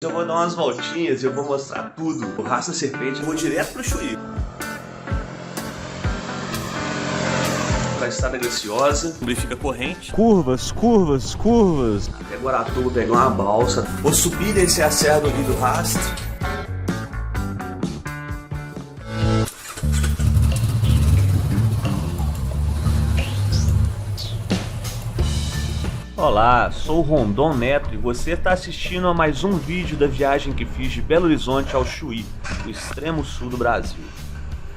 Eu vou dar umas voltinhas e eu vou mostrar tudo. O Rastro da Serpente, eu vou direto pro Chuí. Pra Estrada Graciosa, lubrifica a corrente. Curvas, curvas, curvas. Até Guaratuba, vou pegar uma balsa. Vou subir e descer a serra do Rio do Rastro. Olá, sou o Rondon Neto e você está assistindo a mais um vídeo da viagem que fiz de Belo Horizonte ao Chuí, no extremo sul do Brasil.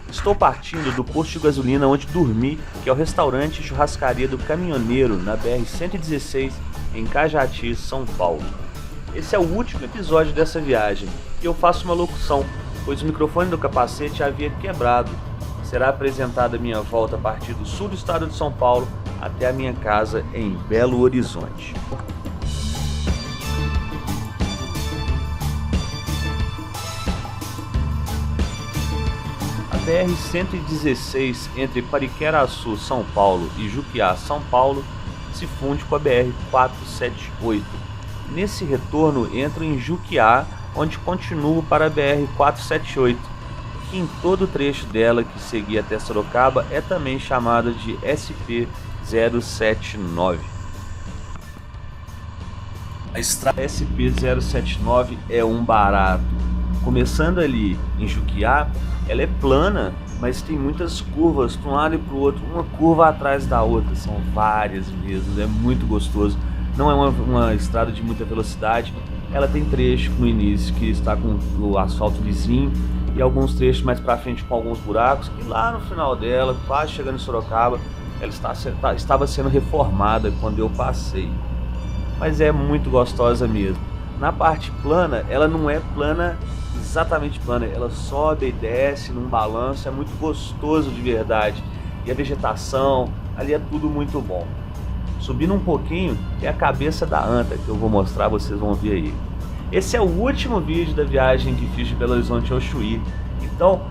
Estou partindo do posto de gasolina onde dormi, que é o restaurante e churrascaria do Caminhoneiro, na BR-116, em Cajati, São Paulo. Esse é o último episódio dessa viagem e eu faço uma locução, pois o microfone do capacete havia quebrado. Será apresentada a minha volta a partir do sul do estado de São Paulo até a minha casa em Belo Horizonte. A BR-116 entre Pariquera-Açu, São Paulo e Juquiá, São Paulo, se funde com a BR-478. Nesse retorno entro em Juquiá, onde continuo para a BR-478, que em todo o trecho dela que seguia até Sorocaba é também chamada de SP-079. A estrada SP-079 é um barato. Começando ali em Juquiá, ela é plana, mas tem muitas curvas para um lado e para o outro, uma curva atrás da outra, são várias mesmo, é muito gostoso. Não é uma estrada de muita velocidade, ela tem trecho no início que está com o asfalto lisinho, e alguns trechos mais para frente com alguns buracos, e lá no final dela, quase chegando em Sorocaba, ela estava sendo reformada quando eu passei, mas é muito gostosa mesmo. Na parte plana, ela não é plana, exatamente plana, ela sobe e desce num balanço, é muito gostoso de verdade, e a vegetação, ali é tudo muito bom. Subindo um pouquinho, é a cabeça da anta, que eu vou mostrar, vocês vão ver aí. Esse é o último vídeo da viagem que fiz de Belo Horizonte ao Chuí. Então,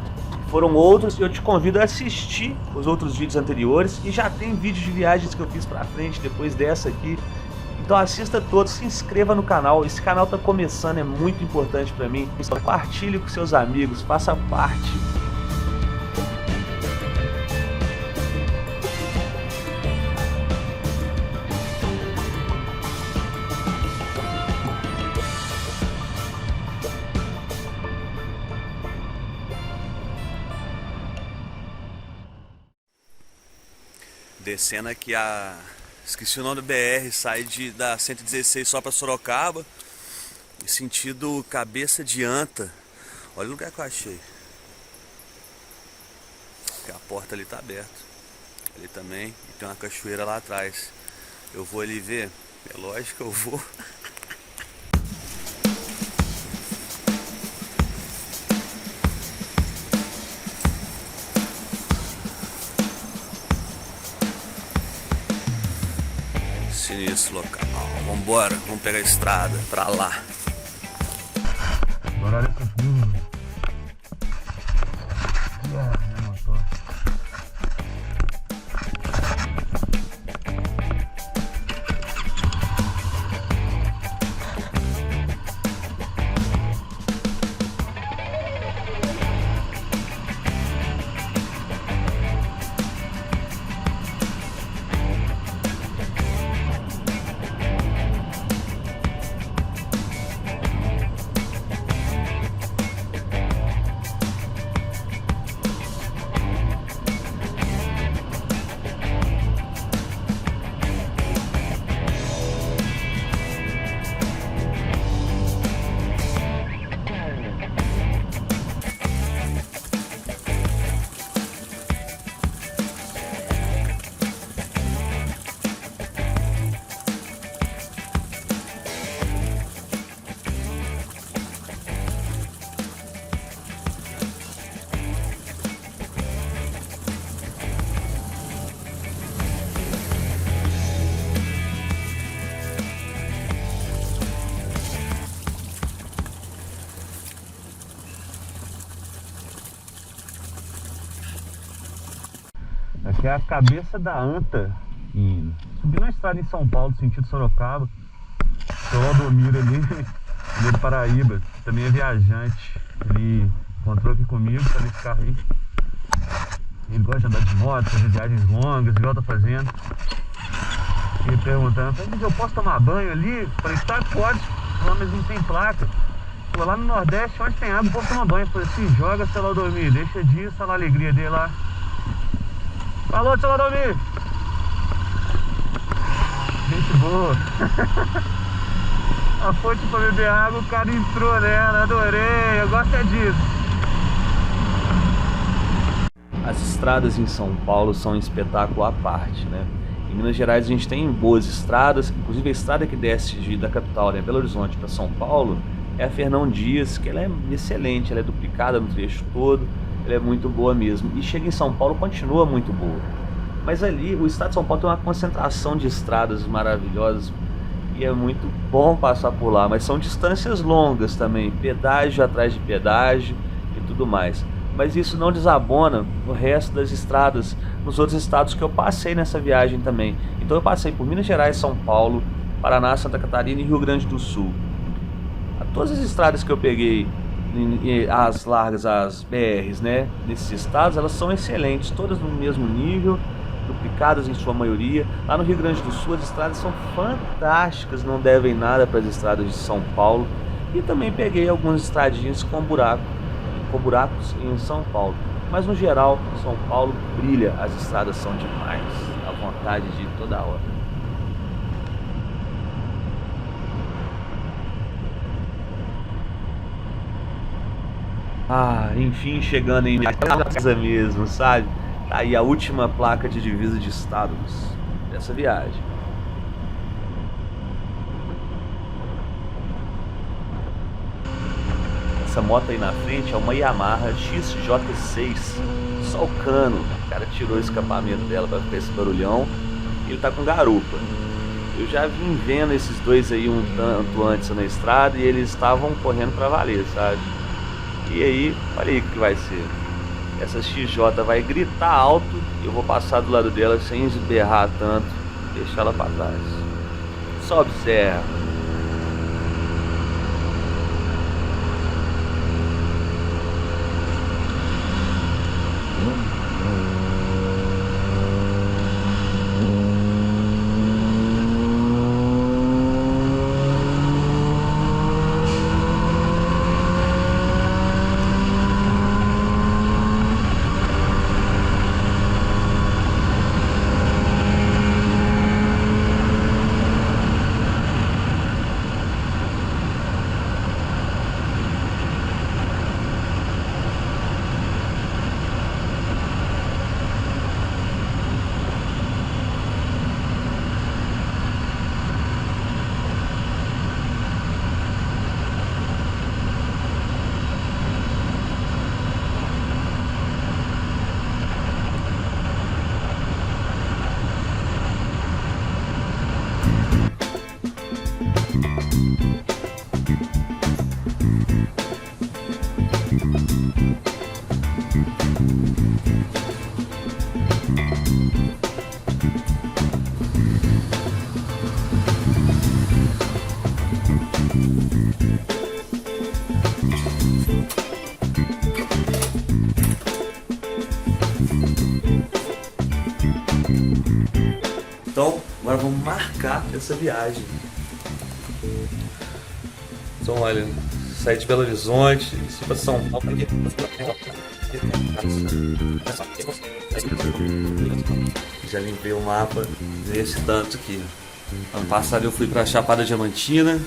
foram outros e eu te convido a assistir os outros vídeos anteriores. E já tem vídeo de viagens que eu fiz pra frente depois dessa aqui. Então assista todos, se inscreva no canal. Esse canal tá começando, é muito importante pra mim. Compartilhe com seus amigos, faça parte. Descendo aqui esqueci o nome do BR, sai da 116 só para Sorocaba, em sentido Cabeça de Anta. Olha o lugar que eu achei. A porta ali tá aberta. Ali também, e tem uma cachoeira lá atrás. Eu vou ali ver, é lógico que eu vou. Sinistro local. Vambora, vamos pegar a estrada pra lá. Bora olha essa curva. Aqui é a Cabeça da Anta, subindo a estrada em São Paulo, sentido Sorocaba. O Aldomiro ali Ele é do Paraíba, também é viajante. Ele encontrou aqui comigo, tá nesse carro aí. Ele gosta de andar de moto, fazer viagens longas, igual tá fazendo. E perguntando, mas eu posso tomar banho ali? Falei, tá, pode. Não, mas não tem placa. Pô, lá no Nordeste, onde tem água, o povo toma banho. Falei, se joga, sei lá, dormir. Deixa disso, olha lá a alegria dele lá. Falou, sei lá, dormir. Gente boa. A fonte pra beber água, o cara entrou nela, adorei, eu gosto é disso. As estradas em São Paulo são um espetáculo à parte, né? Em Minas Gerais a gente tem boas estradas, inclusive a estrada que desce da capital, né, Belo Horizonte para São Paulo, é a Fernão Dias, que ela é excelente, ela é duplicada no trecho todo, ela é muito boa mesmo. E chega em São Paulo, continua muito boa. Mas ali, o estado de São Paulo tem uma concentração de estradas maravilhosas e é muito bom passar por lá, mas são distâncias longas também, pedágio atrás de pedágio e tudo mais. Mas isso não desabona o resto das estradas nos outros estados que eu passei nessa viagem também. Então eu passei por Minas Gerais, São Paulo, Paraná, Santa Catarina e Rio Grande do Sul. Todas as estradas que eu peguei, as largas, as BRs, né, nesses estados, elas são excelentes, todas no mesmo nível, duplicadas em sua maioria. Lá no Rio Grande do Sul as estradas são fantásticas, não devem nada para as estradas de São Paulo. E também peguei algumas estradinhas com buracos em São Paulo. Mas no geral, São Paulo brilha, as estradas são demais, à vontade de toda hora. Enfim, chegando em casa mesmo, sabe? Tá aí a última placa de divisa de estados dessa viagem. Essa moto aí na frente é uma Yamaha XJ6, só o cano. O cara tirou o escapamento dela para ficar esse barulhão e ele tá com garupa. Eu já vim vendo esses dois aí um tanto antes na estrada e eles estavam correndo para valer, sabe? E aí, olha aí o que vai ser. Essa XJ vai gritar alto e eu vou passar do lado dela sem berrar tanto, deixar ela para trás. Só observa. Então, agora vamos marcar essa viagem. Então, olha, saí de Belo Horizonte, fui para São Paulo. Já limpei o mapa desse tanto aqui. Ano passado eu fui para Chapada Diamantina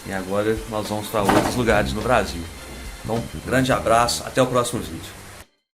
e agora nós vamos para outros lugares no Brasil. Então, grande abraço, até o próximo vídeo.